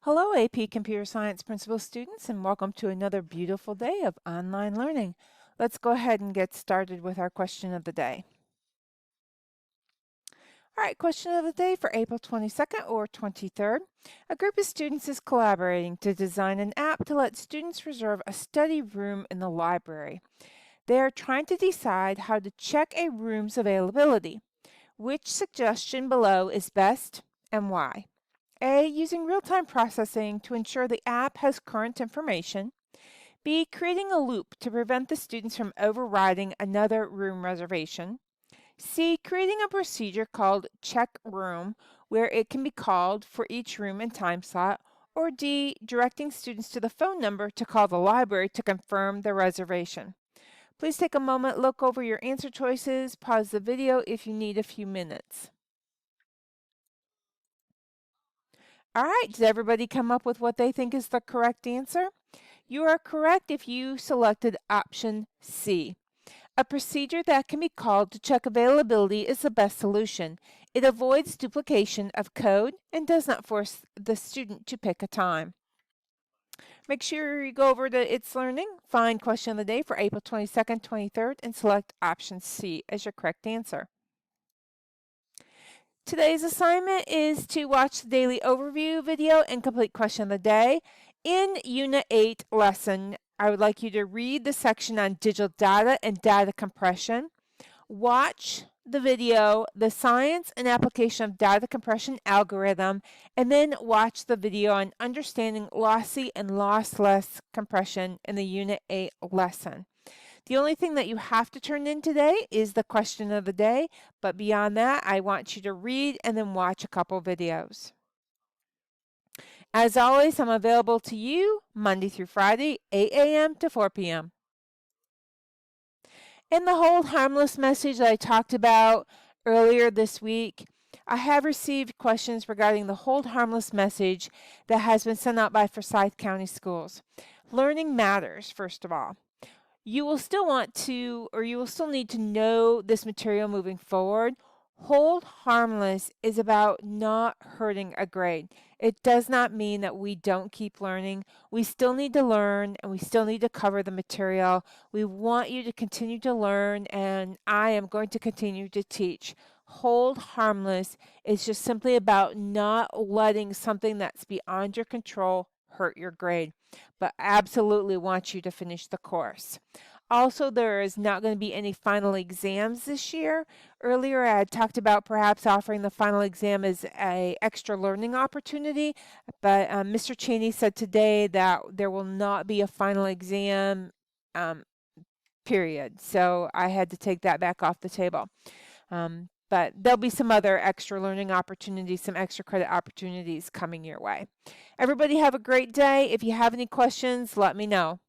Hello, AP Computer Science Principal students, and welcome to another beautiful day of online learning. Let's go ahead and get started with our question of the day. All right, question of the day for April 22nd or 23rd. A group of students is collaborating to design an app to let students reserve a study room in the library. They are trying to decide how to check a room's availability. Which suggestion below is best and why? A. Using real-time processing to ensure the app has current information. B. Creating a loop to prevent the students from overriding another room reservation. C. Creating a procedure called check room where it can be called for each room and time slot. Or D. Directing students to the phone number to call the library to confirm the reservation. Please take a moment, look over your answer choices, pause the video if you need a few minutes. All right, did everybody come up with what they think is the correct answer? You are correct if you selected option C. A procedure that can be called to check availability is the best solution. It avoids duplication of code and does not force the student to pick a time. Make sure you go over to It's Learning, find question of the day for April 22nd, 23rd, and select option C as your correct answer. Today's assignment is to watch the daily overview video and complete question of the day. In Unit 8 lesson, I would like you to read the section on digital data and data compression. Watch the video, The Science and Application of Data Compression Algorithm, and then watch the video on understanding lossy and lossless compression in the Unit 8 lesson. The only thing that you have to turn in today is the question of the day, but beyond that, I want you to read and then watch a couple videos. As always, I'm available to you Monday through Friday, 8 a.m. to 4 p.m. In the Hold Harmless message that I talked about earlier this week, I have received questions regarding the Hold Harmless message that has been sent out by Forsyth County Schools. Learning matters, first of all. You will still want to, or you will still need to know this material moving forward. Hold Harmless is about not hurting a grade. It does not mean that we don't keep learning. We still need to learn and we still need to cover the material. We want you to continue to learn, and I am going to continue to teach. Hold Harmless is just simply about not letting something that's beyond your control hurt your grade, but absolutely want you to finish the course. Also, there is not going to be any final exams this year. Earlier, I had talked about perhaps offering the final exam as an extra learning opportunity, but Mr. Cheney said today that there will not be a final exam, period. So I had to take that back off the table. But there'll be some other extra learning opportunities, some extra credit opportunities coming your way. Everybody have a great day. If you have any questions, let me know.